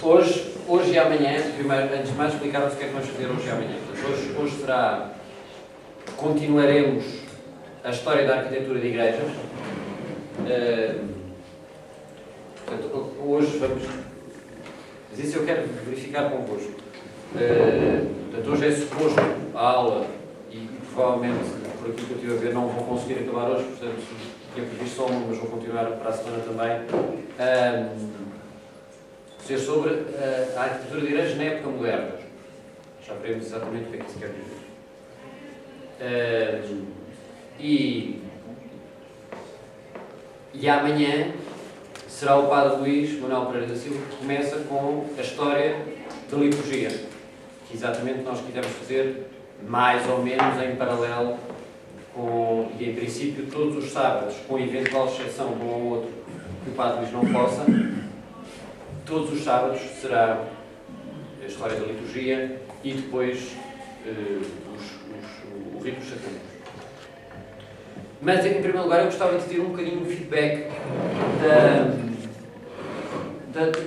Hoje e amanhã, primeiro, antes de mais, explicar-vos o que é que vamos fazer hoje e amanhã. Portanto, hoje será, continuaremos a história da arquitetura de igrejas. Portanto, hoje vamos... Mas isso eu quero verificar convosco. Portanto, hoje é suposto a aula, e provavelmente, por aquilo que eu estive a ver, não vou conseguir acabar hoje, portanto, tinha previsto só uma, mas vou continuar para a semana também. Ser sobre a arquitetura de igrejas na época moderna. Já veremos exatamente o que é que isso quer dizer. E amanhã será o Padre Luís Manuel Pereira da Silva que começa com a história da liturgia, que exatamente nós quisemos fazer mais ou menos em paralelo com, e em princípio todos os sábados, com eventual exceção de um ou outro que o Padre Luís não possa, todos os sábados será a história da liturgia e depois o rito dos sacramentos. Mas, em primeiro lugar, eu gostava de ter um bocadinho de feedback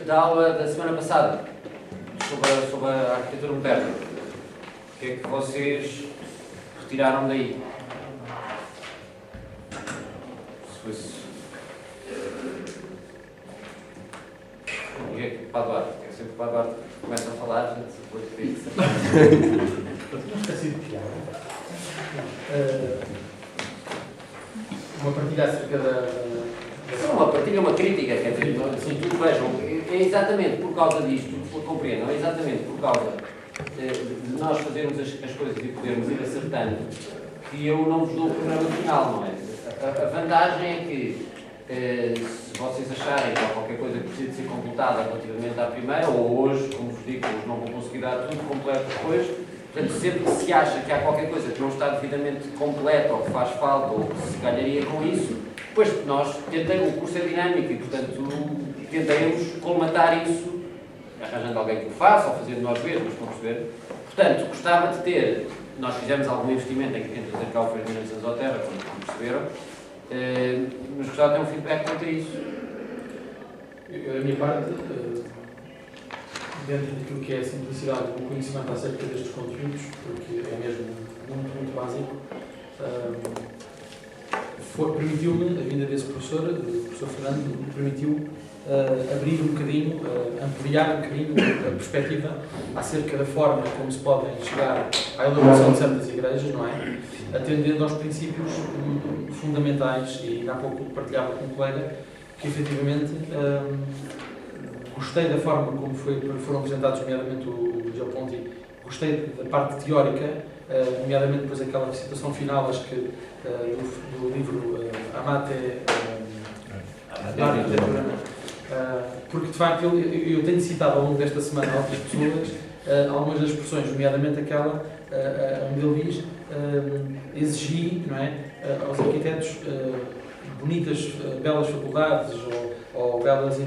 da aula da semana passada sobre a arquitetura moderna. O que é que vocês retiraram daí? Se fosse... Padre Duarte, é sempre o Padre Duarte que começa a falar, a gente depois diz. Não esqueci de piada. Uma partilha acerca da... Não, uma partilha, uma crítica, quer dizer, assim, tudo vejam, é exatamente por causa disto, compreendam, é exatamente por causa de nós fazermos as coisas e podermos ir acertando, que eu não vos dou o programa final, não é? A vantagem é que se vocês acharem que há qualquer coisa que precisa de ser completada relativamente à primeira, ou hoje, como vos digo, hoje não vou conseguir dar tudo completo depois, portanto, sempre que se acha que há qualquer coisa que não está devidamente completa, ou que faz falta, ou que se ganharia com isso, depois nós tentamos, o curso é dinâmico e, portanto, tentaremos colmatar isso, arranjando alguém que o faça, ou fazendo nós mesmos, estão a perceber? Portanto, gostava de ter, nós fizemos algum investimento em trazer cá o Ferdinando Sanzoterra, como perceberam, mas gostava de ter um feedback quanto a isso. Eu, da minha parte, dentro daquilo que é a simplicidade do conhecimento acerca destes conteúdos, porque é mesmo muito básico, permitiu-me, a vinda desse professor, o professor Fernando, me permitiu abrir um bocadinho, ampliar um bocadinho a perspectiva acerca da forma como se podem chegar à elaboração de certas igrejas, não é? Atendendo aos princípios fundamentais, e ainda há pouco partilhava com um colega que efetivamente gostei da forma como foram apresentados, nomeadamente o Gio Ponti, gostei da parte teórica, nomeadamente depois aquela situação final, acho que do livro Amate da arquitetura, porque de facto eu tenho citado ao longo desta semana a outras pessoas algumas das expressões, nomeadamente aquela onde ele diz exigir, não é, aos arquitetos bonitas, belas faculdades ou belos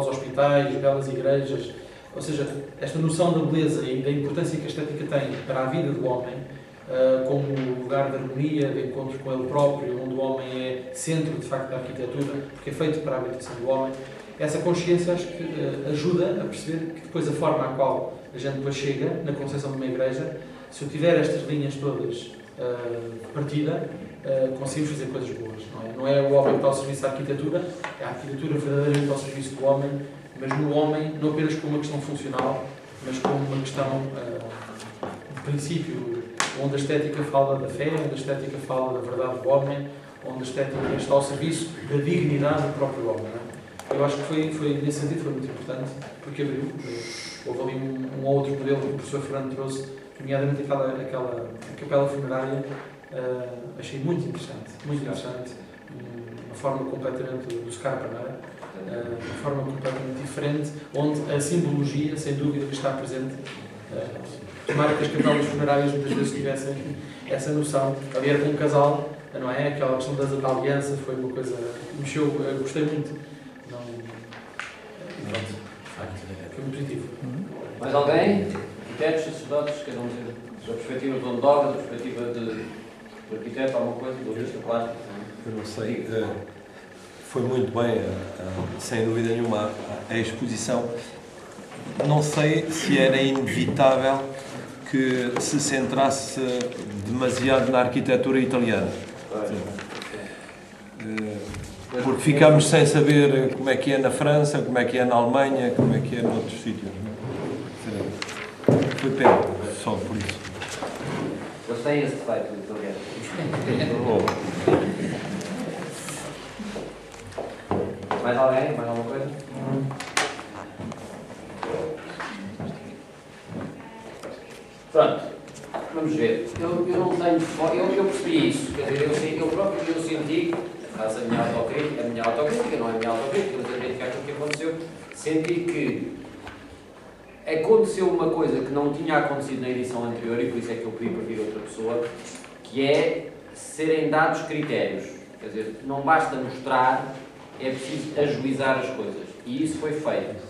hospitais, belas igrejas, ou seja, esta noção da beleza e da importância que a estética tem para a vida do homem, como lugar de harmonia, de encontro com ele próprio, onde o homem é centro, de facto, da arquitetura, porque é feito para a habitação do homem. Essa consciência, acho que ajuda a perceber que depois a forma à qual a gente depois chega na concepção de uma igreja, se eu tiver estas linhas todas de partida, conseguimos fazer coisas boas, não é? Não é o homem que está ao serviço da arquitetura, é a arquitetura verdadeiramente ao serviço do homem, mas no homem, não apenas como uma questão funcional, mas como uma questão de princípio, onde a estética fala da fé, onde a estética fala da verdade do homem, onde a estética está ao serviço da dignidade do próprio homem, não é? Eu acho que foi nesse sentido, foi muito importante, porque abriu, houve ali um ou outro modelo que o professor Fernando trouxe, nomeadamente aquela capela funerária, achei muito interessante, uma forma completamente do Scarpa, não é? Uma forma completamente diferente, onde a simbologia, sem dúvida, que está presente. Tomara que as capelas funerárias muitas vezes tivessem essa noção. Ali era com um casal, não é? Aquela questão da aliança foi uma coisa que mexeu, gostei muito. Foi muito positivo. Mais alguém? Arquitetos, sacerdotes, cada um dizer da perspectiva do ondoga, da perspectiva do arquiteto, alguma coisa, do artista plástico? Eu não sei, foi muito bem, sem dúvida nenhuma, a exposição. não sei se era inevitável que se centrasse demasiado na arquitetura italiana. Porque ficamos sem saber como é que é na França, como é que é na Alemanha, como é que é noutros sítios. Foi pena, só por isso. Eles têm esse defeito, os italianos. Mais alguém? Mais alguma coisa? Pronto, vamos ver. Eu não tenho. Eu percebi isso. Quer dizer, eu próprio senti, faço a minha autocrítica, não é a minha autocrítica, mas a crítica àquilo que aconteceu, senti que aconteceu uma coisa que não tinha acontecido na edição anterior, e por isso é que eu pedi para vir outra pessoa, que é serem dados critérios. Quer dizer, não basta mostrar, é preciso ajuizar as coisas. E isso foi feito.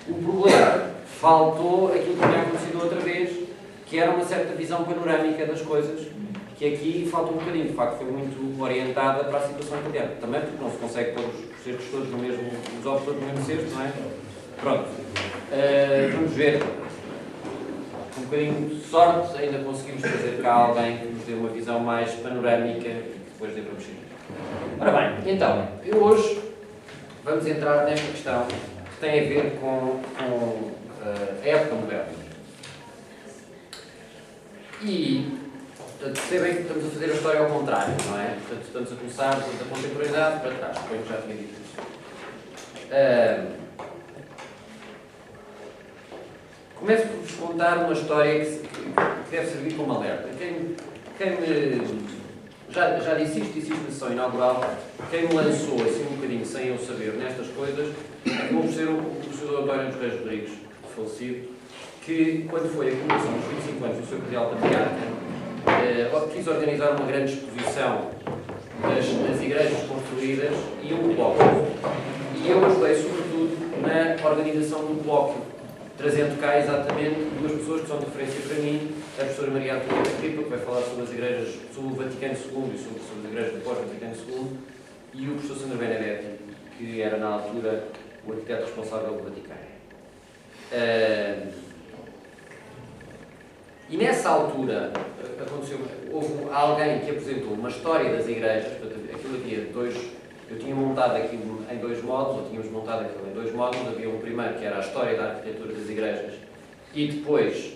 O problema, faltou aquilo que tinha acontecido outra vez, que era uma certa visão panorâmica das coisas, que aqui falta um bocadinho. De facto, foi muito orientada para a situação italiana. Também porque não se consegue pôr os cestos todos no mesmo, os ovos todos no mesmo cesto, não é? Pronto. Vamos ver. Com um bocadinho de sorte, ainda conseguimos trazer cá alguém que nos dê uma visão mais panorâmica e depois dê para mexer. Ora bem, então, hoje vamos entrar nesta questão que tem a ver com a época moderna. E, portanto, percebem que estamos a fazer a história ao contrário, não é? Portanto, estamos a começar da contemporaneidade para trás, depois já tinha dito isso. Começo por vos contar uma história que deve servir como alerta. Já disse isto na sessão inaugural, quem me lançou assim um bocadinho sem eu saber nestas coisas, acabou por ser o professor António dos Reis Rodrigues, falecido, que, quando foi a comemoração dos 25 anos do seu Cardeal Patriarca, quis organizar uma grande exposição das igrejas construídas e um colóquio. E eu ajudei, sobretudo, na organização do colóquio, trazendo cá exatamente duas pessoas que são de referência para mim, a professora Maria Antonieta Cripa, que vai falar sobre as igrejas, sobre o Vaticano II e sobre as igrejas do pós-Vaticano II, e o professor Sandro Benedetti, que era, na altura, o arquiteto responsável do Vaticano. E nessa altura, houve alguém que apresentou uma história das igrejas, portanto, aquilo havia eu tinha montado aquilo em dois módulos, ou tínhamos montado aquilo em dois módulos, havia um primeiro que era a história da arquitetura das igrejas, e depois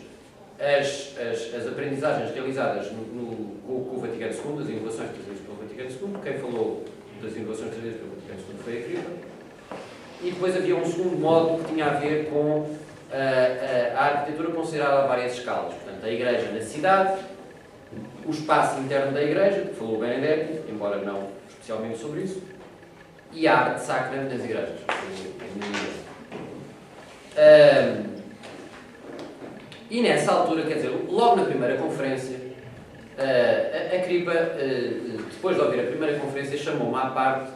as aprendizagens realizadas com o Vaticano II, as inovações trazidas pelo Vaticano II. Quem falou das inovações trazidas pelo Vaticano II foi a Cripa. E depois havia um segundo módulo que tinha a ver com a arquitetura considerada a várias escalas. Portanto, a igreja na cidade, o espaço interno da igreja, que falou o Benedetti, embora não especialmente sobre isso, e a arte sacra nas igrejas. E nessa altura, quer dizer, logo na primeira conferência, a Cripa, depois de ouvir a primeira conferência, chamou-me à parte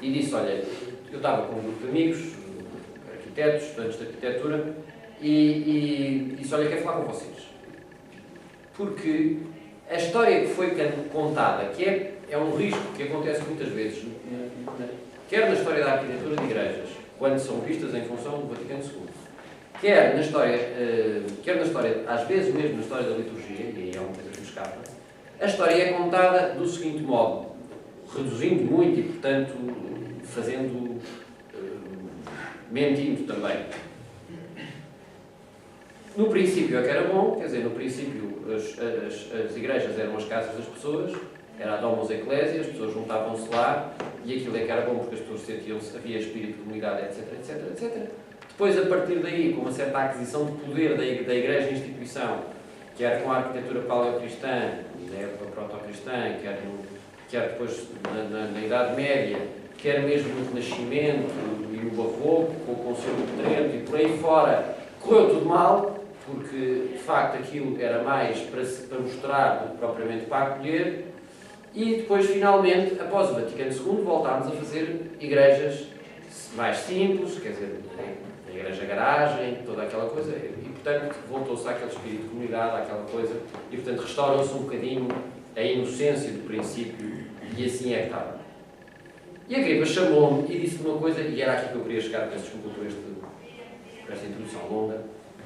e disse: olha, eu estava com um grupo de amigos, arquitetos, estudantes de arquitetura, e disse: olha, quero falar com vocês. Porque a história que foi contada, que é um risco que acontece muitas vezes, quer na história da arquitetura de igrejas, quando são vistas em função do Vaticano II, quer na história, às vezes mesmo na história da liturgia, e aí é uma coisa que me escapa, a história é contada do seguinte modo, reduzindo muito e, portanto, mentindo também. No princípio é que era bom, quer dizer, no princípio as igrejas eram as casas das pessoas, era a Domus Ecclesiae, as pessoas juntavam-se lá, e aquilo é que era bom porque as pessoas sentiam-se, havia espírito de comunidade, etc, etc, etc. Depois, a partir daí, com uma certa aquisição de poder da igreja instituição, quer com a arquitetura paleocristã, na época proto-cristã, quer depois na Idade Média, quer mesmo no Renascimento e no Barroco, com o Concílio de Trento e por aí fora, correu tudo mal, porque, de facto, aquilo era mais para mostrar do que propriamente para acolher, e depois, finalmente, após o Vaticano II, voltámos a fazer igrejas mais simples, quer dizer, a igreja garagem, toda aquela coisa, e, portanto, voltou-se àquele espírito de comunidade, àquela coisa, e, portanto, restaurou-se um bocadinho a inocência do princípio, e assim é que estava. E a Cripa chamou-me e disse-me uma coisa, e era aqui que eu queria chegar, peço desculpa por esta introdução longa,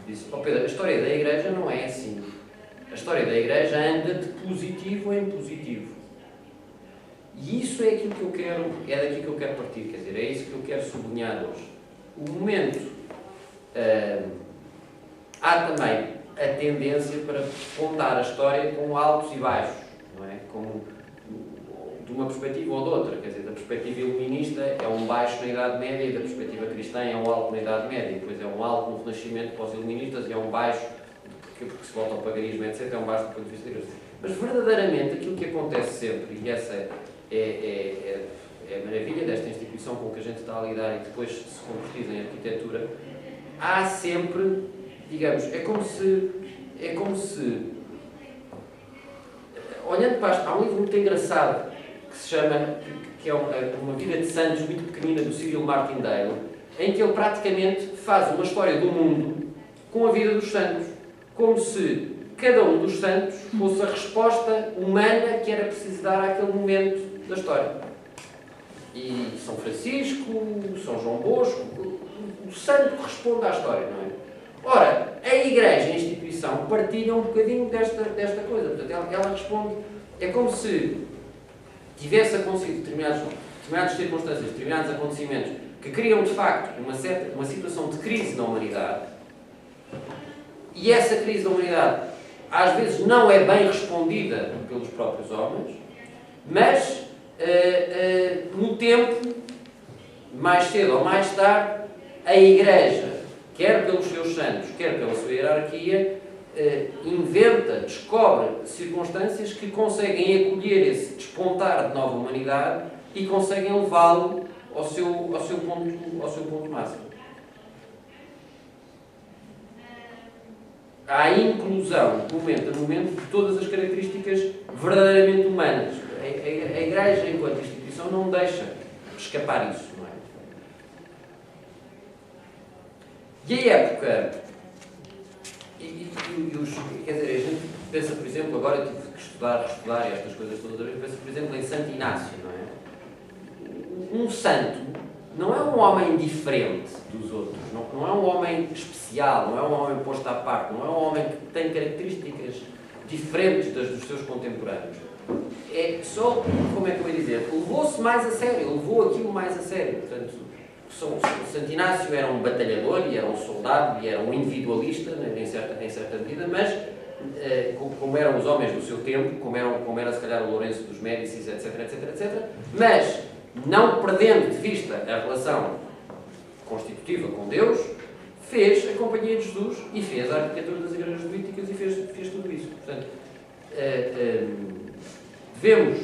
disse: "Oh Pedro, a história da Igreja não é assim. A história da Igreja anda de positivo em positivo." E isso é aquilo que eu quero, é daqui que eu quero partir, quer dizer, é isso que eu quero sublinhar hoje. O momento, há também a tendência para contar a história com altos e baixos, não é? Como de uma perspectiva ou de outra, quer dizer, da perspectiva iluminista é um baixo na Idade Média e da perspectiva cristã é um alto na Idade Média, e depois é um alto no Renascimento para os iluministas e é um baixo, porque se volta ao paganismo, etc., é um baixo do ponto de vista da Igreja. Mas verdadeiramente aquilo que acontece sempre, e essa é a maravilha desta instituição com que a gente está a lidar e que depois se concretiza em arquitetura, há sempre, digamos, é como se olhando para há um livro muito engraçado que se chama, que é uma vida de santos muito pequenina do Cyril Martindale, em que ele praticamente faz uma história do mundo com a vida dos santos, como se cada um dos santos fosse a resposta humana que era preciso dar àquele momento da história. E São Francisco, São João Bosco, o santo responde à história, não é? Ora, a Igreja, a instituição, partilha um bocadinho desta coisa. Portanto, ela responde, é como se tivesse acontecido determinadas circunstâncias, determinados acontecimentos que criam, de facto, uma situação de crise na humanidade, e essa crise da humanidade às vezes não é bem respondida pelos próprios homens, mas no tempo, mais cedo ou mais tarde, a Igreja, quer pelos seus santos, quer pela sua hierarquia, inventa, descobre circunstâncias que conseguem acolher esse despontar de nova humanidade e conseguem levá-lo ao seu ponto máximo. Há a inclusão, momento a momento, de todas as características verdadeiramente humanas. A Igreja, enquanto instituição, não deixa escapar isso, não é? E a época... quer dizer, a gente pensa, por exemplo, agora tive que estudar estas coisas todas, pensa, por exemplo, em Santo Inácio, não é? Um santo não é um homem diferente dos outros, não é um homem especial, não é um homem posto à parte, não é um homem que tem características diferentes das dos seus contemporâneos. É só, como é que eu ia dizer, levou-se mais a sério, levou aquilo mais a sério. Portanto, Santo Inácio era um batalhador, e era um soldado, e era um individualista, em certa medida, mas como eram os homens do seu tempo, como era se calhar o Lourenço dos Médicis, etc., mas não perdendo de vista a relação constitutiva com Deus, fez a Companhia de Jesus e fez a arquitetura das igrejas políticas e fez tudo isso. Portanto, devemos,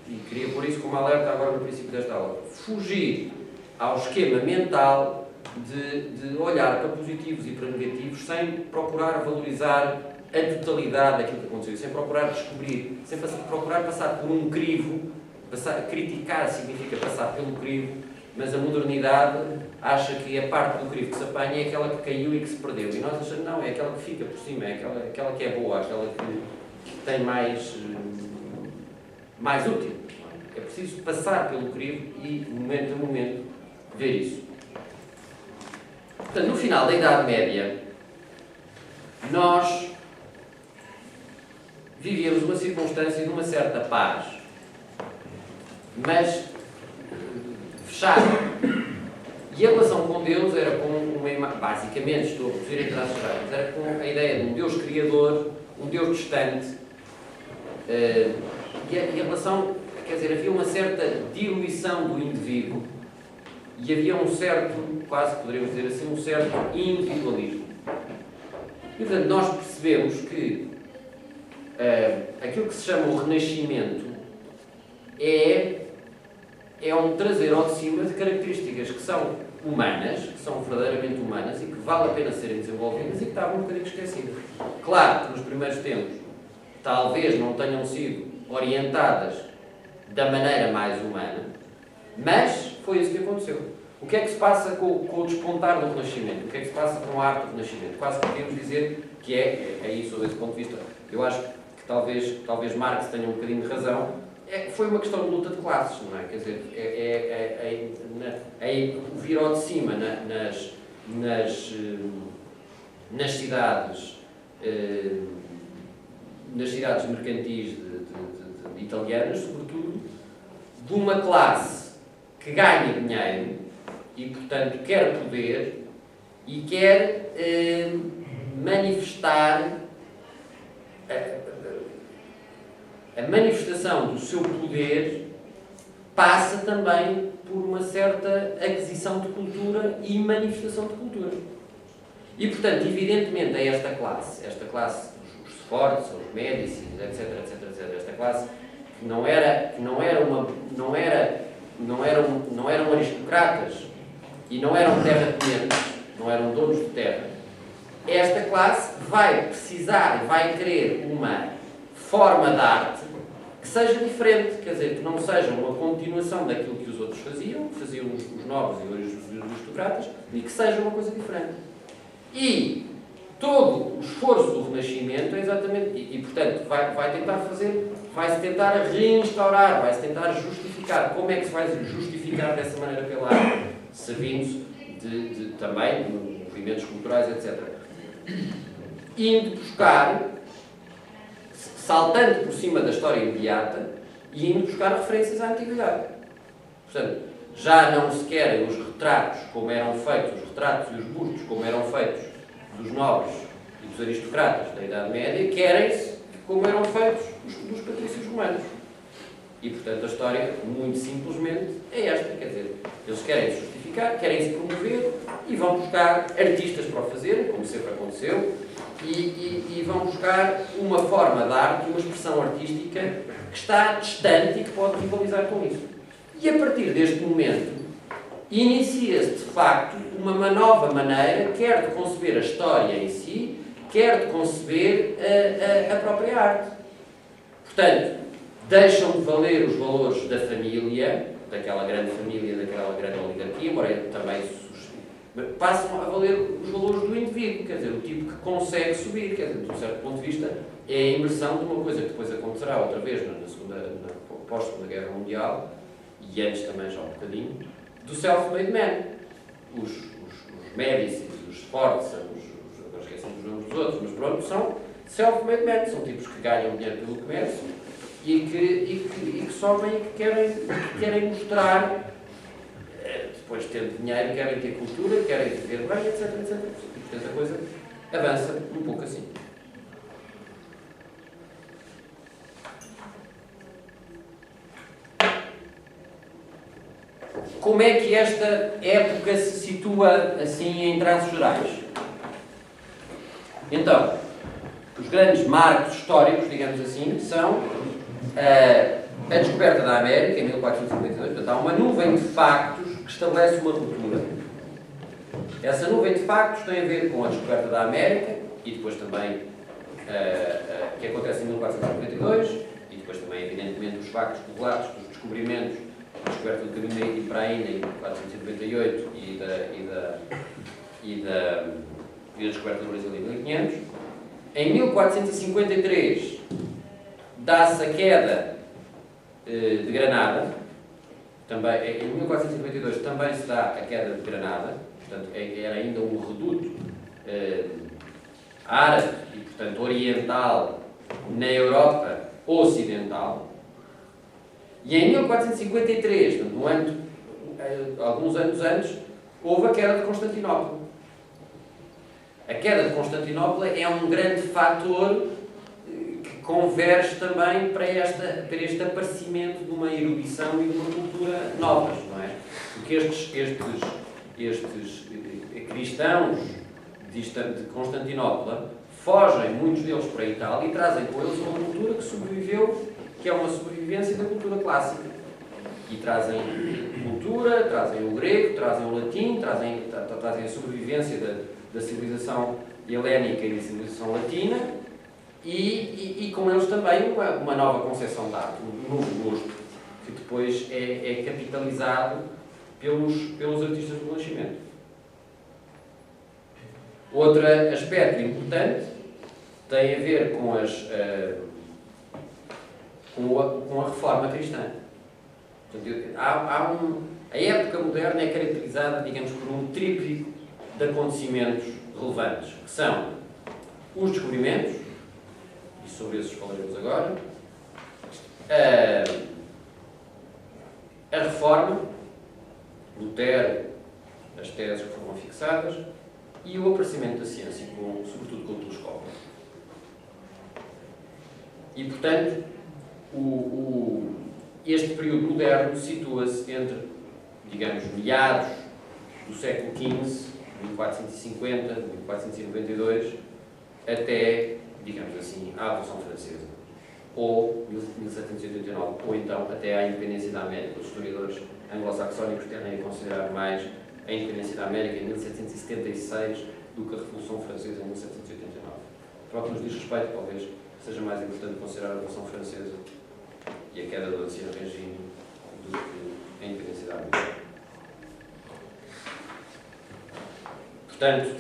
e queria pôr isso como alerta agora no princípio desta aula, fugir ao esquema mental de olhar para positivos e para negativos sem procurar valorizar a totalidade daquilo que aconteceu, sem procurar descobrir, sem procurar passar por um crivo. Criticar significa passar pelo crivo, mas a modernidade acha que a parte do crivo que se apanha é aquela que caiu e que se perdeu. E nós achamos, não, é aquela que fica por cima, é aquela que é boa, aquela que tem mais útil. É preciso passar pelo crivo e, momento a momento, ver isso. Portanto, no final da Idade Média, nós vivíamos uma circunstância de uma certa paz, mas fechada. E a relação com Deus era com basicamente, estou a reduzir em traços gerais, era com a ideia de um Deus criador, um Deus distante, e a relação, quer dizer, havia uma certa diluição do indivíduo e havia um certo, quase poderíamos dizer assim, um certo individualismo. E, portanto, nós percebemos que aquilo que se chama o Renascimento é um trazer ao de cima de características que são humanas, que são verdadeiramente humanas e que vale a pena serem desenvolvidas e que estavam um bocadinho esquecidas. Claro que nos primeiros tempos talvez não tenham sido orientadas da maneira mais humana, mas foi isso que aconteceu. O que é que se passa com o despontar do Renascimento? O que é que se passa com a arte do Renascimento? Quase que podemos dizer que é isso, desse ponto de vista. Eu acho que talvez Marx tenha um bocadinho de razão. Foi uma questão de luta de classes, não é? Quer dizer, o vir ao de cima nas cidades mercantis italianas, sobretudo, de uma classe que ganha dinheiro e, portanto, quer poder e quer manifestar a manifestação do seu poder passa também por uma certa aquisição de cultura e manifestação de cultura. E, portanto, evidentemente, é esta classe, os Sforza, os Médici, etc., esta classe que não eram aristocratas e não eram terratenientes, não eram donos de terra, esta classe vai precisar e vai querer uma forma de arte que seja diferente, quer dizer, que não seja uma continuação daquilo que os outros faziam os nobres e os aristocratas, e que seja uma coisa diferente. E todo o esforço do Renascimento é exatamente, portanto, vai-se tentar reinstaurar, vai-se tentar justificar. Como é que se vai justificar dessa maneira pela arte? Servindo-se também de movimentos culturais, etc. Indo buscar, saltando por cima da história imediata e indo buscar referências à antiguidade. Portanto, já não se querem os retratos como eram feitos, os retratos e os bustos como eram feitos dos nobres e dos aristocratas da Idade Média, querem-se como eram feitos dos patrícios romanos. E, portanto, a história, muito simplesmente, é esta. Quer dizer, eles querem se justificar, querem se promover e vão buscar artistas para o fazerem, como sempre aconteceu, e vão buscar uma forma de arte, uma expressão artística que está distante e que pode rivalizar com isso. E a partir deste momento, inicia-se de facto uma nova maneira, quer de conceber a história em si, quer de conceber a própria arte. Portanto, deixam de valer os valores da família, daquela grande família, daquela grande oligarquia, embora também passam a valer os valores do indivíduo, quer dizer, o tipo que consegue subir, quer dizer, de um certo ponto de vista, é a imersão de uma coisa que depois acontecerá outra vez pós-Segunda Guerra Mundial, e antes também já um bocadinho, do self-made man. Os Médici, os Sforza, agora esquecem dos nomes dos outros, mas pronto, são self-made men, são tipos que ganham dinheiro pelo comércio e que sobem e que querem mostrar, depois de ter dinheiro, querem ter cultura, querem viver bem, etc. E, portanto, a coisa avança um pouco assim. Como é que esta época se situa, assim, em traços gerais? Então, os grandes marcos históricos, digamos assim, são a descoberta da América, em 1452. Portanto, há uma nuvem de factos que estabelece uma ruptura. Essa nuvem de factos tem a ver com a descoberta da América e depois também, que acontece em 1492, e depois também, evidentemente, os factos correlatos dos descobrimentos, a descoberta do caminho marítimo para a Índia em 1498 e da descoberta do Brasil em 1500. Em 1453 dá-se a queda de Granada, também, em 1452 também se dá a queda de Granada, portanto era ainda um reduto árabe e, portanto, oriental na Europa Ocidental. E em 1453, portanto, alguns anos antes, houve a queda de Constantinopla. A queda de Constantinopla é um grande fator que converge também para este aparecimento de uma erudição e de uma cultura novas, não é? Porque estes cristãos de Constantinopla fogem, muitos deles, para a Itália e trazem com eles uma cultura que sobreviveu, que é uma sobrevivência da cultura clássica. E trazem cultura, trazem o grego, trazem o latim, trazem a sobrevivência da civilização helénica e da civilização latina, e com eles também uma nova concepção de arte, um novo gosto, que depois é capitalizado pelos artistas do Renascimento. Outro aspecto importante tem a ver com a reforma cristã. Portanto, a época moderna é caracterizada, digamos, por um tríplice de acontecimentos relevantes, que são os descobrimentos, e sobre esses falaremos agora, a reforma, Lutero, as teses que foram fixadas, e o aparecimento da ciência, sobretudo com o telescópio. E, portanto, este período moderno situa-se entre, digamos, meados do século XV, 1450, 1492, até, digamos assim, à Revolução Francesa, ou 1789, ou então até à independência da América. Os historiadores anglo-saxónicos tendem a considerar mais a independência da América em 1776 do que a Revolução Francesa em 1789. Para o que nos diz respeito, talvez seja mais importante considerar a Revolução Francesa e a queda do ancião regime do que a independência da América. Portanto,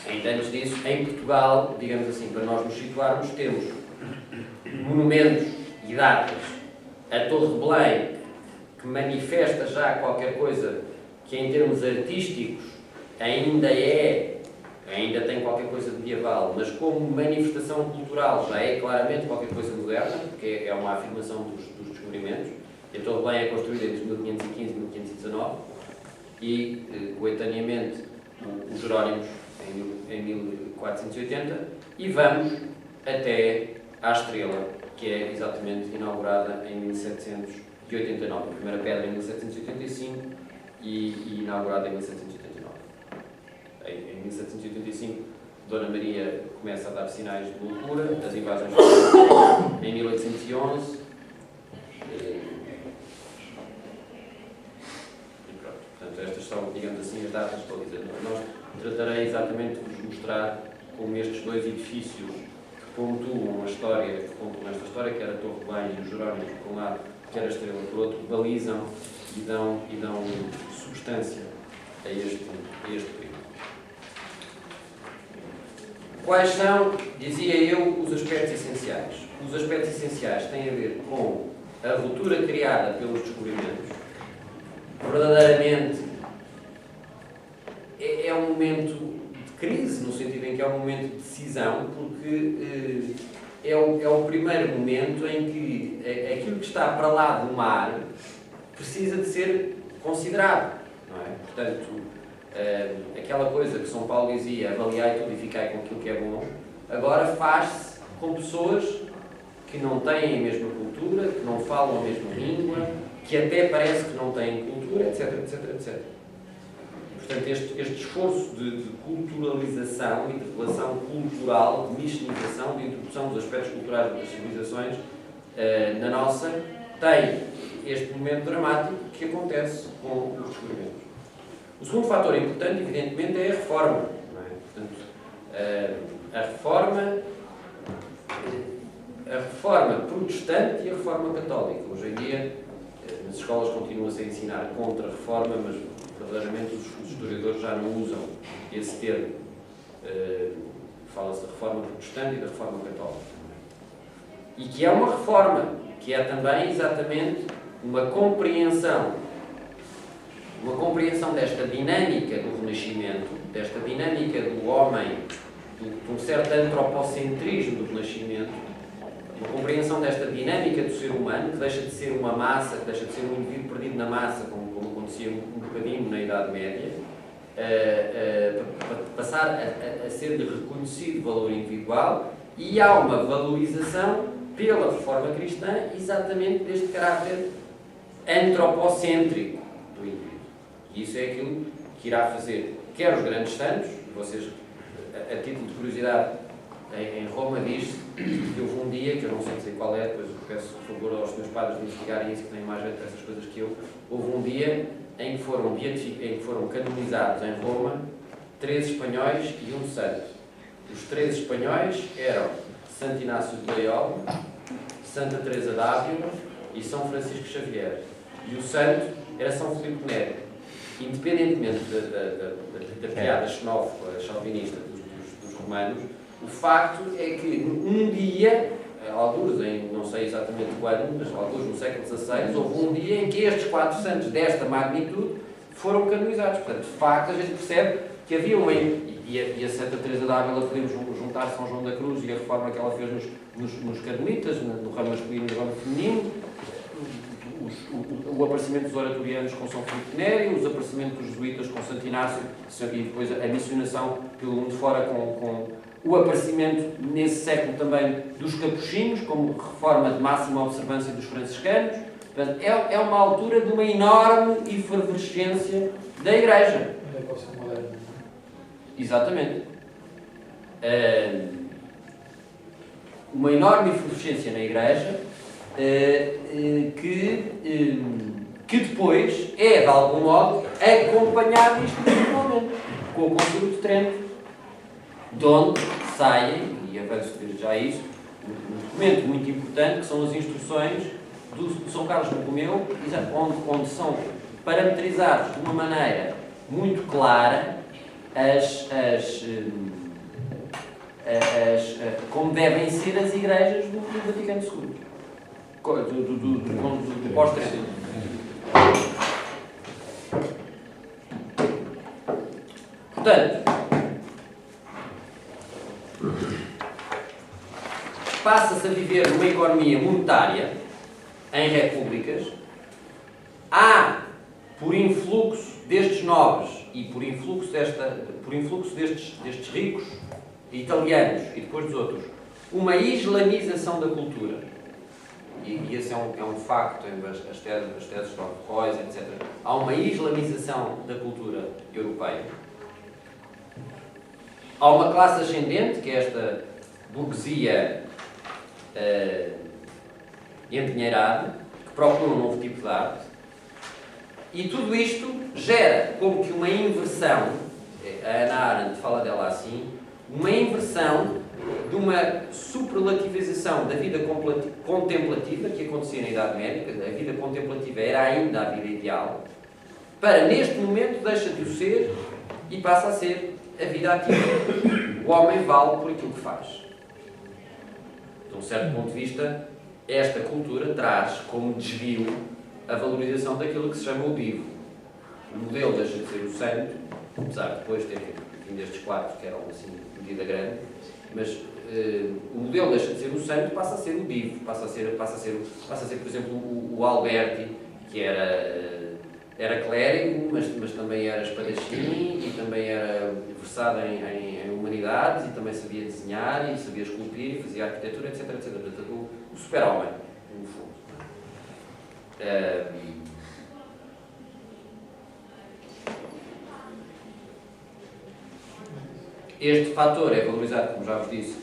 ainda antes disso, em Portugal, digamos assim, para nós nos situarmos, temos monumentos e datas. A Torre de Belém, que manifesta já qualquer coisa que em termos artísticos ainda tem qualquer coisa medieval, mas como manifestação cultural já é claramente qualquer coisa moderna, porque é uma afirmação dos descobrimentos. A Torre de Belém é construída entre 1515 e 1519 e, coetaneamente, os Jerónimos em 1480, e vamos até à Estrela, que é exatamente inaugurada em 1789. A primeira pedra em 1785 e inaugurada em 1789. Em 1785, Dona Maria começa a dar sinais de loucura, as invasões em 1811. Portanto, estas são, digamos assim, as datas que estou a dizer. Nós tratarei exatamente de vos mostrar como estes dois edifícios que pontuam a história, que pontuam esta história, que era a Torre de Belém e os Jerónimos por um lado, que era a Estrela por outro, balizam e dão substância a este período. Quais são, dizia eu, os aspectos essenciais? Os aspectos essenciais têm a ver com a ruptura criada pelos descobrimentos. Verdadeiramente é um momento de crise, no sentido em que é um momento de decisão, porque é o primeiro momento em que aquilo que está para lá do mar precisa de ser considerado, não é? Portanto, aquela coisa que São Paulo dizia, avaliai tudo e ficai com aquilo que é bom, agora faz-se com pessoas que não têm a mesma cultura, que não falam a mesma língua, que até parece que não têm cultura, etc, etc, etc. Portanto, este esforço de culturalização e de relação cultural, de mistinização, de introdução dos aspectos culturais das civilizações na nossa, tem este momento dramático que acontece com os descobrimentos. O segundo fator importante, evidentemente, é a reforma. Não é? Portanto, a reforma protestante e a reforma católica. Hoje em dia, nas escolas continua-se a ensinar contra a reforma, mas verdadeiramente os historiadores já não usam esse termo. Fala-se da reforma protestante e da reforma católica. E que é uma reforma, que é também exatamente uma compreensão desta dinâmica do Renascimento, desta dinâmica do homem, de um certo antropocentrismo do Renascimento, uma compreensão desta dinâmica do ser humano, que deixa de ser uma massa, que deixa de ser um indivíduo perdido na massa, como acontecia um bocadinho na Idade Média, para passar a ser-lhe reconhecido valor individual, e há uma valorização pela reforma cristã exatamente deste caráter antropocêntrico do indivíduo. E isso é aquilo que irá fazer, quer os grandes santos, vocês, a título de curiosidade, em Roma diz que houve um dia, que eu não sei qual é, depois peço por favor aos meus padres de investigarem isso, que têm mais jeito para essas coisas que eu, houve um dia em que foram canonizados em Roma 3 espanhóis e um santo. Os 3 espanhóis eram Santo Inácio de Loyola, Santa Teresa d'Ávila e São Francisco Xavier. E o santo era São Filipe Neri. Independentemente da piada xenófoba, chauvinista dos romanos, o facto é que um dia, alguns em não sei exatamente quando, mas alguns no século XVI, houve um dia em que estes 4 santos desta magnitude foram canonizados. Portanto, de facto, a gente percebe que havia uma... E a Santa Teresa d'Ávila podemos juntar São João da Cruz e a reforma que ela fez nos carmelitas, no ramo masculino e no ramo feminino, o aparecimento dos oratorianos com São Filipe Neri, os aparecimentos dos jesuítas com Santo Inácio e depois a missionação pelo mundo fora com o aparecimento nesse século também dos capuchinhos como reforma de máxima observância dos franciscanos. Portanto, é uma altura de uma enorme efervescência da Igreja. Exatamente. Uma enorme efervescência na Igreja que depois é, de algum modo, acompanhada institucionalmente com o Concílio de Trento, de onde saem, e avanço desde já isso, um documento muito importante, que são as instruções de São Carlos Borromeu, onde são parametrizados de uma maneira muito clara como devem ser as igrejas do Vaticano II, do pós-Trento. Portanto, passa-se a viver numa economia monetária em repúblicas. Há, por influxo destes nobres e por influxo destes ricos italianos e depois dos outros, uma islamização da cultura. E esse é um facto, as teses de Royce, etc. Há uma islamização da cultura europeia. Há uma classe ascendente, que é esta burguesia endinheirada, que procura um novo tipo de arte. E tudo isto gera como que uma inversão, a Hannah Arendt fala dela assim, uma inversão de uma superlativização da vida contemplativa que acontecia na Idade Média. A vida contemplativa era ainda a vida ideal, para neste momento deixa de o ser e passa a ser a vida ativa. O homem vale por aquilo que faz. De um certo ponto de vista, esta cultura traz como desvio a valorização daquilo que se chama o divo. O modelo deixa de ser o santo, apesar de depois ter vindo destes quatro que eram assim de medida grande, mas o modelo deixa de ser o santo, passa a ser o divo, passa a ser por exemplo, o Alberti, que era clérigo, mas também era espadachim e também era versado em humanidades e também sabia desenhar e sabia esculpir e fazia arquitetura, etc. Portanto, o super-homem, no fundo. Este fator é valorizado, como já vos disse,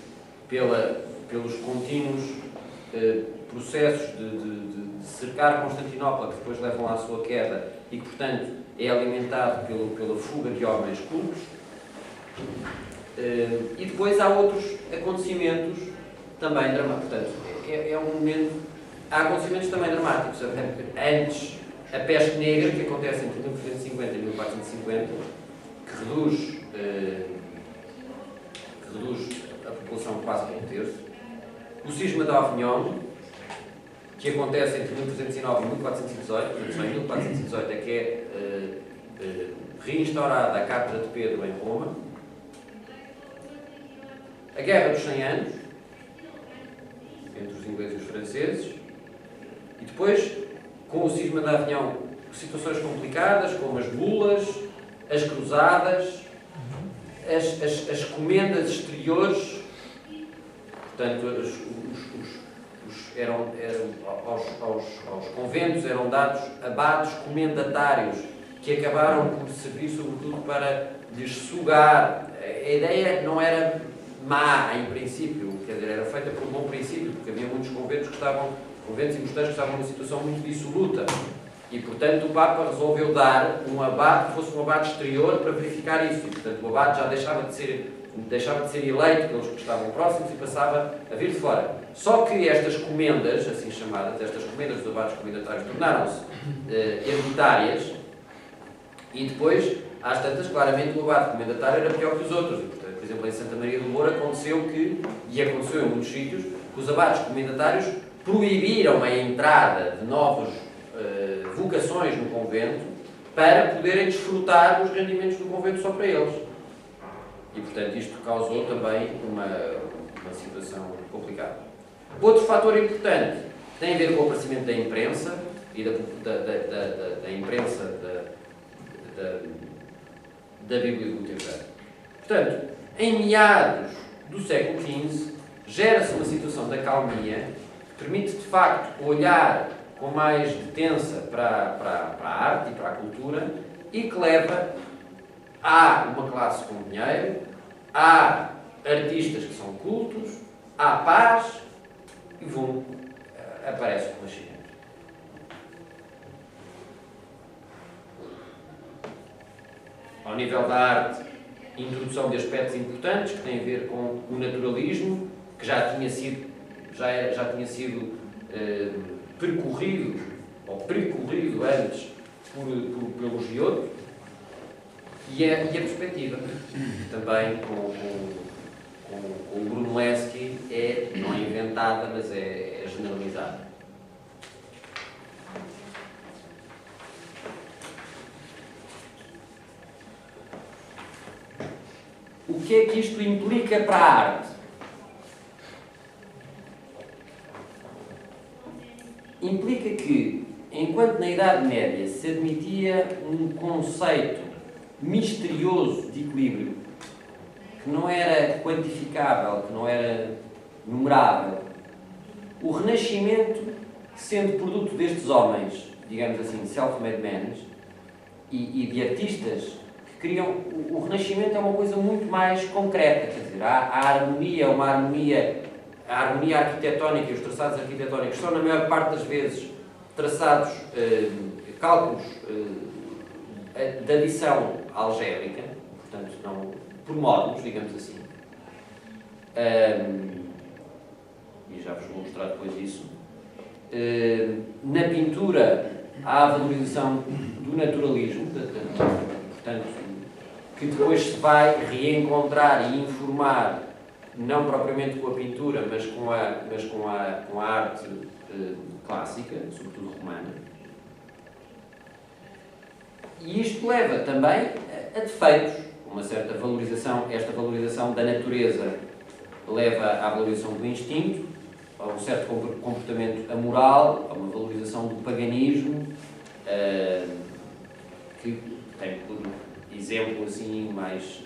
pelos contínuos processos de cercar Constantinopla, que depois levam à sua queda e que, portanto, é alimentado pela fuga de homens cultos. E depois há outros acontecimentos também dramáticos. Portanto, é um momento... Há acontecimentos também dramáticos. Antes, a peste negra, que acontece entre 1350 e 1450, que reduz a população quase para um terço. O cisma de Avignon, que acontece entre 1309 e 1418, portanto, só em 1418 é que é reinstaurada a Cátedra de Pedro em Roma. A Guerra dos 100 Anos, entre os ingleses e os franceses. E depois, com o cisma de Avignon, situações complicadas, como as bulas, as cruzadas, as comendas exteriores, portanto, aos conventos eram dados abates comendatários que acabaram por servir sobretudo para lhes sugar. A ideia não era má em princípio, quer dizer, era feita por um bom princípio, porque havia muitos conventos e mosteiros que estavam numa situação muito dissoluta. E, portanto, o Papa resolveu dar um abate que fosse um abate exterior para verificar isso. E, portanto, o abate já deixava de ser eleito pelos que estavam próximos e passava a vir de fora. Só que estas comendas, assim chamadas, estas comendas dos abates comendatários, tornaram-se hereditárias e depois, às tantas, claramente o abate comendatário era pior que os outros. E, portanto, por exemplo, em Santa Maria do Louro aconteceu em muitos sítios, que os abates comendatários proibiram a entrada de novos vocações no convento para poderem desfrutar dos rendimentos do convento só para eles. E, portanto, isto causou também uma situação complicada. Outro fator importante tem a ver com o aparecimento da imprensa e da imprensa da Bíblia do Gutenberg. Portanto, em meados do século XV, gera-se uma situação de acalmia que permite, de facto, olhar com mais detença para a arte e para a cultura e que leva a uma classe com dinheiro, há artistas que são cultos, há paz e aparece o Renascimento. Ao nível da arte, introdução de aspectos importantes que têm a ver com o naturalismo, que já tinha sido percorrido antes pelo Giotto, e a perspectiva também com o Brunelleschi não é inventada, mas é generalizada. O que é que isto implica para a arte? Implica que, enquanto na Idade Média se admitia um conceito misterioso de equilíbrio, que não era quantificável, que não era numerável, o Renascimento, sendo produto destes homens, digamos assim, self-made men, e de artistas que criam... O Renascimento é uma coisa muito mais concreta, quer dizer, a harmonia arquitetónica e os traçados arquitetónicos são, na maior parte das vezes, traçados, cálculos de adição algébrica, portanto, não, por módulos, digamos assim. E já vos vou mostrar depois isso. Na pintura, há a valorização do naturalismo, portanto, que depois se vai reencontrar e informar, não propriamente com a pintura, mas com a arte clássica, sobretudo romana. E isto leva também a defeitos, uma certa valorização. Esta valorização da natureza leva à valorização do instinto, a um certo comportamento amoral, a uma valorização do paganismo, que tem por exemplo assim mais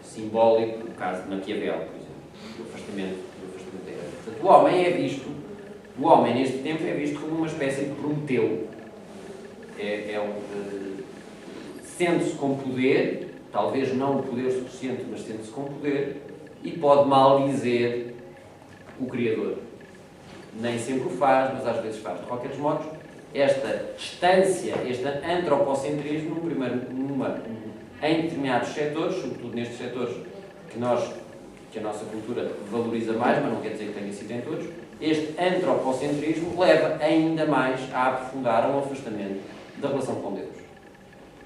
simbólico o caso de Maquiavel, por exemplo, do afastamento da Terra. Portanto, o homem neste tempo é visto como uma espécie de Prometeu. Sente-se com poder, talvez não o poder suficiente, mas sente-se com poder, e pode maldizer o Criador. Nem sempre o faz, mas às vezes faz. De qualquer modo, esta distância, este antropocentrismo, em determinados setores, sobretudo nestes setores que a nossa cultura valoriza mais, mas não quer dizer que tenha sido em todos, este antropocentrismo leva ainda mais a aprofundar um afastamento da relação com Deus.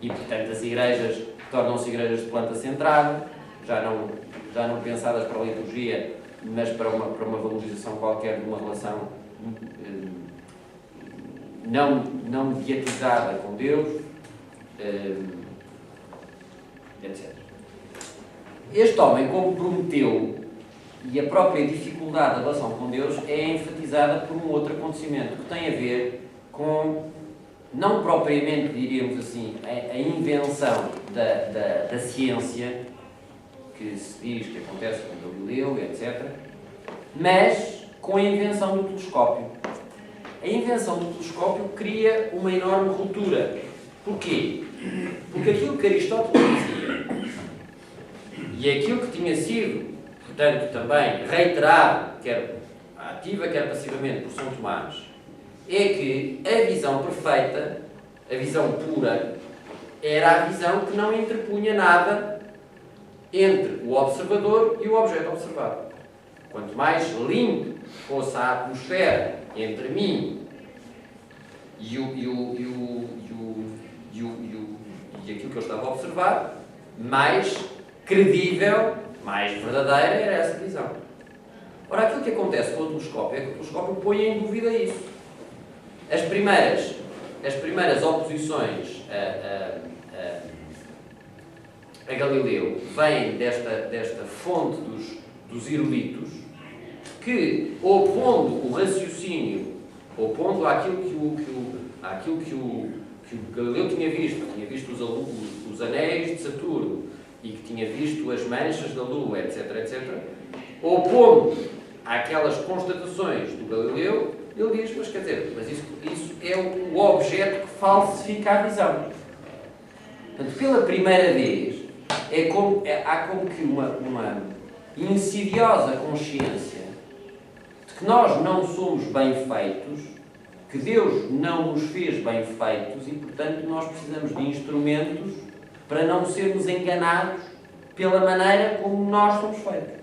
E, portanto, as igrejas tornam-se igrejas de planta centrada, já não pensadas para a liturgia, mas para uma valorização qualquer de uma relação não mediatizada com Deus, etc. Este homem, como Prometeu, e a própria dificuldade da relação com Deus é enfatizada por um outro acontecimento que tem a ver com, não propriamente, diríamos assim, a invenção da ciência, que se diz que acontece com Galileu, etc., mas com a invenção do telescópio. A invenção do telescópio cria uma enorme ruptura. Porquê? Porque aquilo que Aristóteles dizia, e aquilo que tinha sido, portanto, também reiterado, quer ativa, quer passivamente, por São Tomás, é que a visão perfeita, a visão pura, era a visão que não interpunha nada entre o observador e o objeto observado. Quanto mais limpo fosse a atmosfera entre mim e aquilo que eu estava a observar, mais credível, mais verdadeira era essa visão. Ora, aquilo que acontece com o telescópio é que o telescópio põe em dúvida isso. As primeiras oposições a Galileu vem desta fonte dos eruditos que, opondo o raciocínio, opondo àquilo que o Galileu tinha visto os anéis de Saturno e que tinha visto as manchas da Lua, etc., opondo àquelas constatações do Galileu, ele diz, mas quer dizer, mas isso é o objeto que falsifica a visão. Portanto, pela primeira vez, há como que uma insidiosa consciência de que nós não somos bem feitos, que Deus não nos fez bem feitos e, portanto, nós precisamos de instrumentos para não sermos enganados pela maneira como nós somos feitos.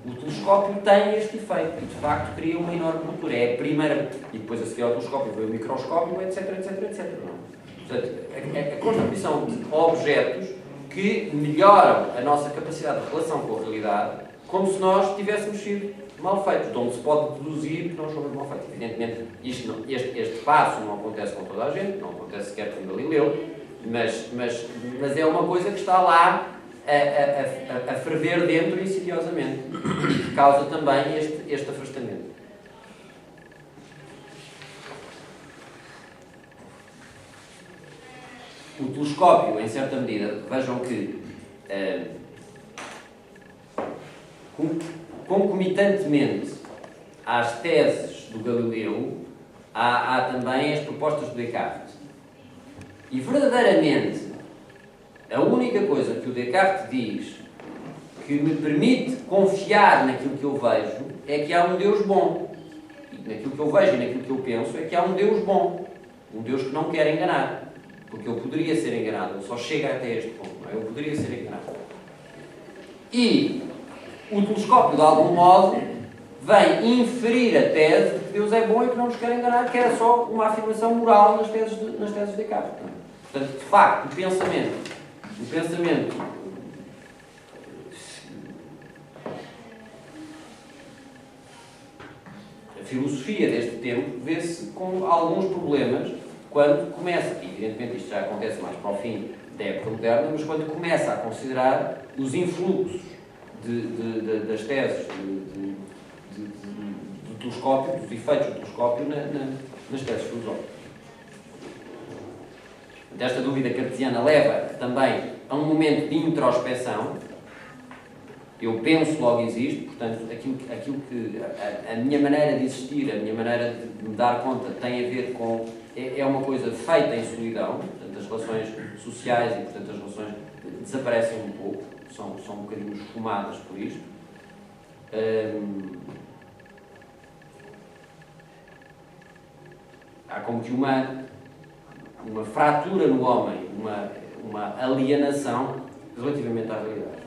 O telescópio tem este efeito e, de facto, cria uma enorme cultura. É a primeira... E depois, a seguir ao telescópio, veio o microscópio, etc. Portanto, a constituição de objetos que melhoram a nossa capacidade de relação com a realidade, como se nós tivéssemos sido mal feitos, de onde se pode deduzir que nós somos mal feitos. Evidentemente, este passo não acontece com toda a gente, não acontece sequer com Galileu, mas é uma coisa que está lá a ferver dentro insidiosamente, que causa também este afastamento. O telescópio, em certa medida, vejam que concomitantemente às teses do Galileu, há também as propostas do Descartes. E verdadeiramente, a única coisa que o Descartes diz que me permite confiar naquilo que eu vejo é que há um Deus bom. E naquilo que eu vejo e naquilo que eu penso é que há um Deus bom. Um Deus que não quer enganar. Porque eu poderia ser enganado, ele só chega até este ponto, não é? Eu poderia ser enganado. E o telescópio, de algum modo, vem inferir a tese de que Deus é bom e que não nos quer enganar, que era só uma afirmação moral nas teses de Descartes. Portanto, de facto, o pensamento a filosofia deste tempo vê-se com alguns problemas quando começa, evidentemente isto já acontece mais para o fim da época moderna, mas quando começa a considerar os influxos das teses do telescópio, dos efeitos do telescópio nas teses filosóficas. Esta dúvida cartesiana leva também a um momento de introspeção. Eu penso, logo existo, portanto, aquilo que a minha maneira de existir, a minha maneira de me dar conta tem a ver com... É uma coisa feita em solidão, portanto, as relações sociais e, portanto, as relações desaparecem um pouco, são um bocadinho esfumadas por isto. Há como que uma fratura no homem, uma alienação relativamente à realidade.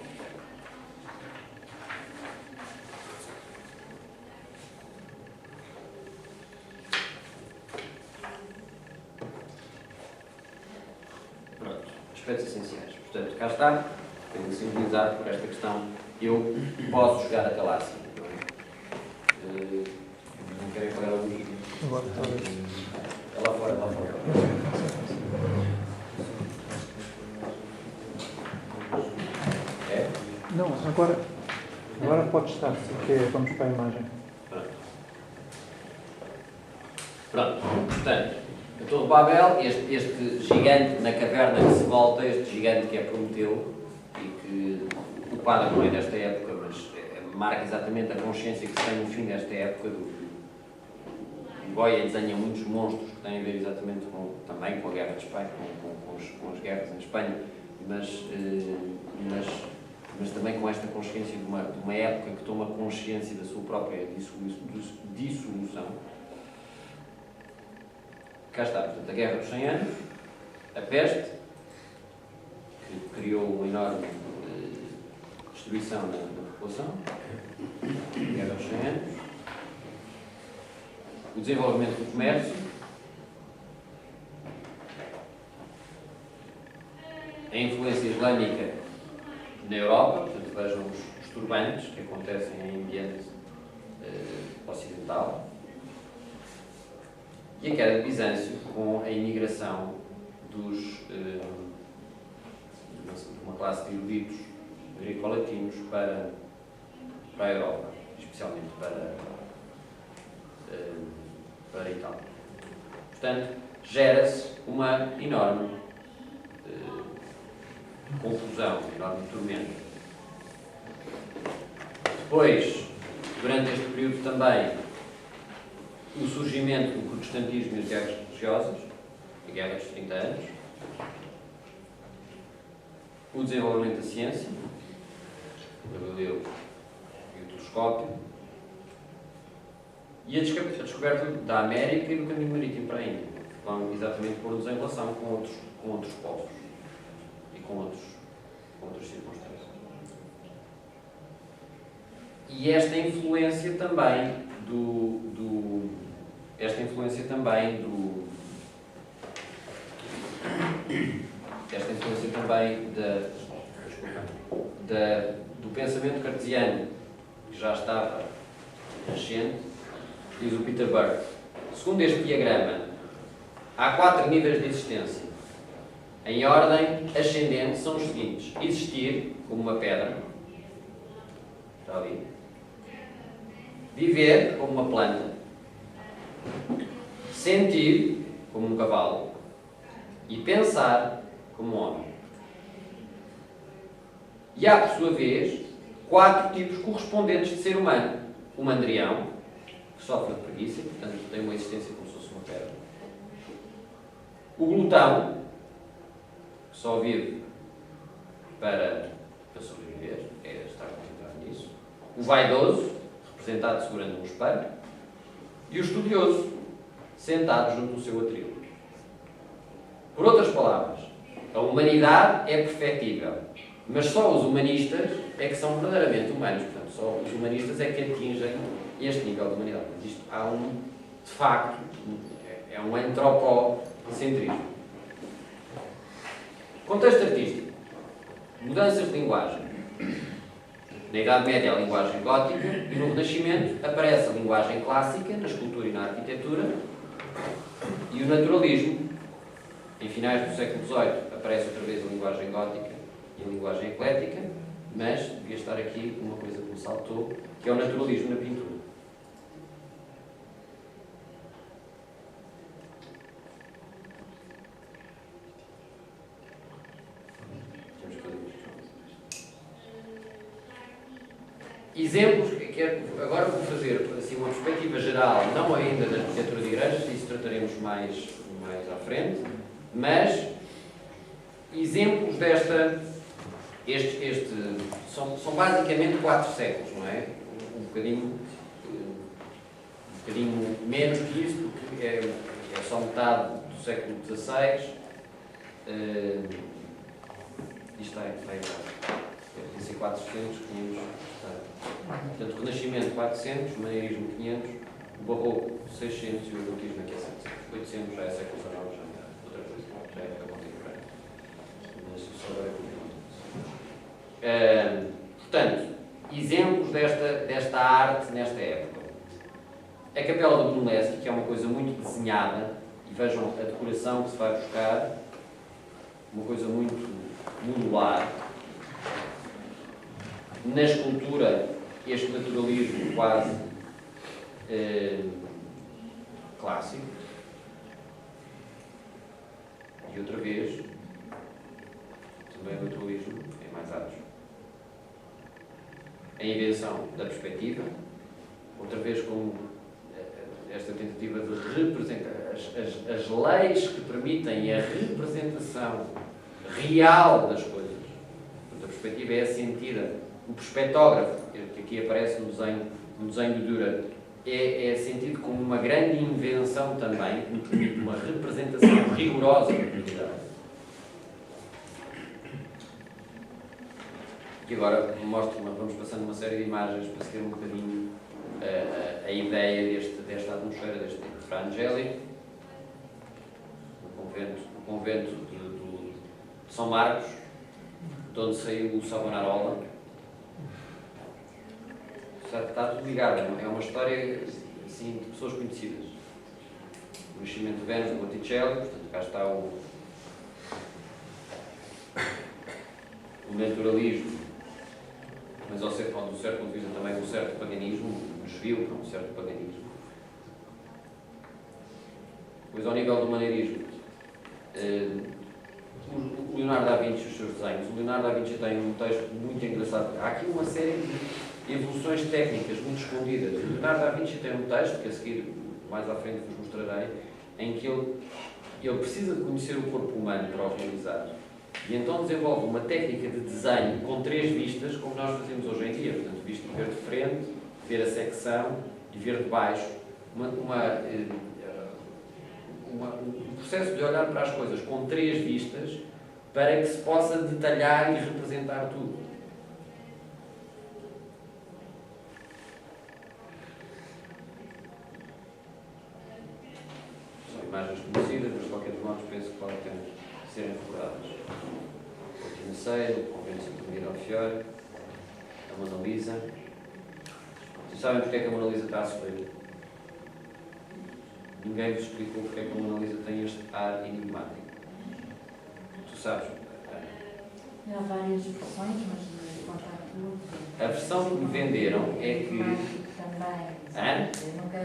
Pronto, aspectos essenciais. Portanto, cá está, tenho simbolizado por esta questão, eu posso chegar até lá assim, não é? Não querem falar a luz? É lá fora, É? Não, agora pode estar, porque vamos para a imagem. Pronto. Portanto, a Torre de Babel, este gigante na caverna que se volta, este gigante que é Prometeu, e que o quadro não é desta época, mas marca exatamente a consciência que se tem no fim desta época Goya desenha muitos monstros que têm a ver exatamente também com a guerra de Espanha, com as guerras em Espanha, mas também com esta consciência de uma época que toma consciência da sua própria dissolução. Cá está, portanto, a Guerra dos 100 Anos, a peste, que criou uma enorme destruição na população, a Guerra dos 100 Anos, o desenvolvimento do comércio, a influência islâmica na Europa, portanto, vejam os turbantes que acontecem em ambiente ocidental, e a queda de Bizâncio com a imigração uma classe de eruditos greco-latinos para a Europa, especialmente para a Itália. Portanto, gera-se uma enorme confusão, um enorme tormento. Depois, durante este período também, o surgimento do protestantismo e as guerras religiosas, a Guerra dos 30 anos, o desenvolvimento da ciência, o Galileu e o telescópio, e a descoberta da América e do caminho marítimo para a Índia. Vão exatamente pôr-nos em relação com outros povos e com outras circunstâncias. E esta influência também do pensamento cartesiano, que já estava nascente, diz o Peter Burke. Segundo este diagrama, há 4 níveis de existência. Em ordem ascendente são os seguintes: existir, como uma pedra, está ali. Viver, como uma planta. Sentir, como um cavalo. E pensar, como um homem. E há, por sua vez, 4 tipos correspondentes de ser humano. O mandrião, que sofre de preguiça, portanto tem uma existência como se fosse uma pedra. O glutão, que só vive para sobreviver, é estar concentrado nisso. O vaidoso, representado segurando um espelho. E o estudioso, sentado junto no seu atril. Por outras palavras, a humanidade é perfectível, mas só os humanistas é que são verdadeiramente humanos. Portanto, só os humanistas é que atingem este nível de humanidade. Mas isto há de facto, é um antropocentrismo. Contexto artístico. Mudanças de linguagem. Na Idade Média, a linguagem gótica, e no Renascimento aparece a linguagem clássica, na escultura e na arquitetura, e o naturalismo. Em finais do século XVIII aparece outra vez a linguagem gótica e a linguagem eclética, mas devia estar aqui uma coisa que me saltou, que é o naturalismo na pintura. Exemplos, agora vou fazer assim, uma perspectiva geral, não ainda da arquitetura de igrejas, isso trataremos mais à frente, mas exemplos são basicamente 4 séculos, não é? Um bocadinho menos que isso, porque é só metade do século XVI. Isto está errado. Deve ser 400, 500. Portanto, Renascimento 400, Maneirismo 500, o Barroco 600 e o Gotismo aqui é 700. 800 já é século XIX, já é outra coisa, já é época contemporânea. Mas só agora é que portanto, exemplos desta arte nesta época. A Capela do Brunelleschi, que é uma coisa muito desenhada, e vejam a decoração que se vai buscar, uma coisa muito modular. Na escultura, este naturalismo quase clássico. E outra vez, também o naturalismo em mais atos. A invenção da perspectiva, outra vez com esta tentativa de representar as leis que permitem a representação real das coisas. Portanto, a perspectiva é sentida. O perspectógrafo, que aqui aparece no desenho de Dürer, é sentido como uma grande invenção também, que permite uma representação rigorosa da realidade. E agora vamos passando uma série de imagens para se ter um bocadinho a ideia desta atmosfera, deste Fra Angeli, no convento de São Marcos, de onde saiu o Savonarola. Está tudo ligado, é uma história assim, de pessoas conhecidas. O nascimento de Vênus, do Botticelli, portanto cá está do naturalismo, mas ao do certo ponto de vista também do certo paganismo, um desvio para um certo paganismo. Pois ao nível do maneirismo, o Leonardo da Vinci, os seus desenhos, o Leonardo da Vinci tem um texto muito engraçado. Há aqui uma série de evoluções técnicas muito escondidas. O Leonardo da Vinci tem um texto, que a seguir, mais à frente, vos mostrarei, em que ele precisa de conhecer o corpo humano para o realizar. E então desenvolve uma técnica de desenho com 3 vistas, como nós fazemos hoje em dia. Portanto, visto ver de frente, ver a secção e ver de baixo. Um processo de olhar para as coisas com 3 vistas para que se possa detalhar e representar tudo. São imagens conhecidas, mas de qualquer modo penso que podem serem recordadas. O Financeiro, o Convento de Miraflores, a Mona Lisa. Vocês sabem porque é que a Mona Lisa está a sofrer? Ninguém vos explicou porque é que a Mona Lisa tem este ar enigmático. Tu sabes? Há várias versões, mas contar tudo. A versão que me venderam é que... Também. Eu nunca...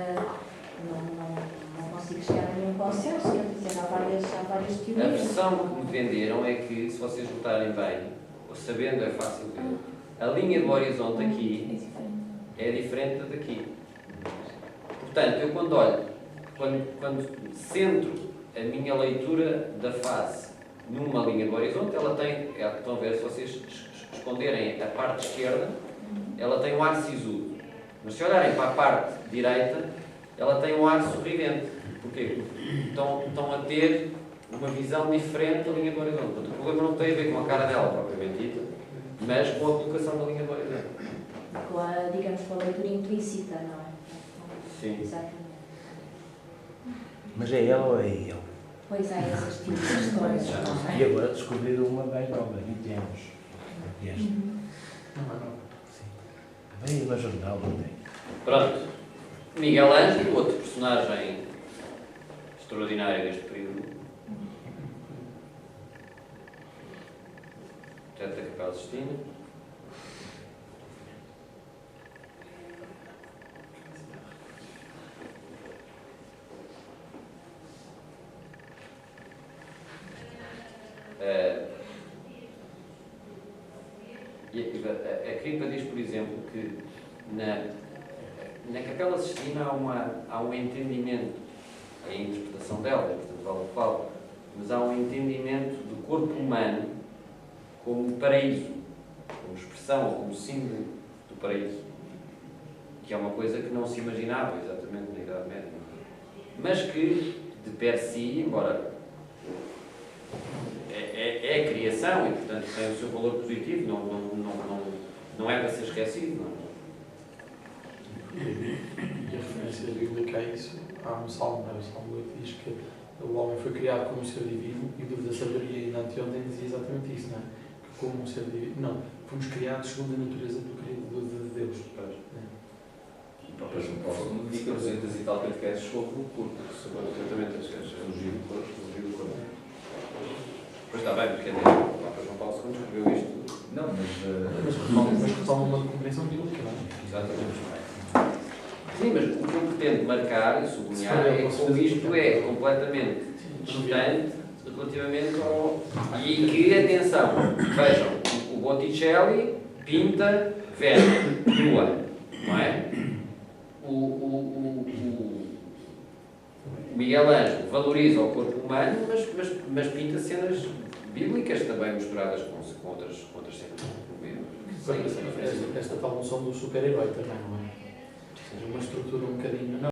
Não consigo chegar a nenhum consenso. Quer dizer, há várias A teorias. versão que me venderam é que, se vocês notarem bem, ou sabendo é fácil ver, a linha do horizonte aqui é diferente da daqui. Portanto, eu quando olho, quando centro a minha leitura da face numa linha do horizonte, ela tem, estão a ver, se vocês esconderem a parte esquerda, ela tem um ar sisudo. Mas se olharem para a parte direita, ela tem um ar sorridente. Porquê? Estão a ter uma visão diferente da linha do horizonte. Portanto, o problema não tem a ver com a cara dela propriamente dita, mas com a colocação da linha do horizonte. Com a, digamos, com a leitura implícita, não é? Sim. Exatamente. Mas é ela ou é ele? Pois há essas tipos de coisas, não é? E agora descobriram uma mais nova, 20 anos. E esta? Não. Sim. Veio no jornal ontem. Pronto. Miguel Ângelo, outro personagem extraordinário deste período. Teto da Capela Sistina. A Cripa diz, por exemplo, que na Capela Sistina há um entendimento, é a interpretação dela, portanto vale o que vale, mas há um entendimento do corpo humano como paraíso, como expressão, como símbolo do paraíso, que é uma coisa que não se imaginava exatamente na Idade Média, mas que, de per si, embora é a criação e, portanto, tem o seu valor positivo, não é para ser esquecido. Não. E a referência bíblica a isso, há um salmo, o Salmo 8, diz que o homem foi criado como um ser divino, e o livro da sabedoria, ainda anteontem, dizia exatamente isso, não é? Que como um ser divino, não, fomos criados segundo a natureza de Deus. O próprio João Paulo indica 200 e tal catequeses sobre o corpo, sobre o tratamento das questões, elogio do corpo. Pois está bem, porque o Papa João Paulo II escreveu isto. Não, Mas retoma uma compreensão bíblica, não é? Exatamente. Sim, mas o que eu pretendo marcar e sublinhar é como isto é completamente distante relativamente ao... E que, atenção, vejam, o Botticelli pinta Vênus nua, não é? O Miguel Ângelo valoriza o corpo humano, mas pinta cenas bíblicas também misturadas com outras cenas. Esta tal noção do super-herói também, não é? Ou seja, uma estrutura um bocadinho...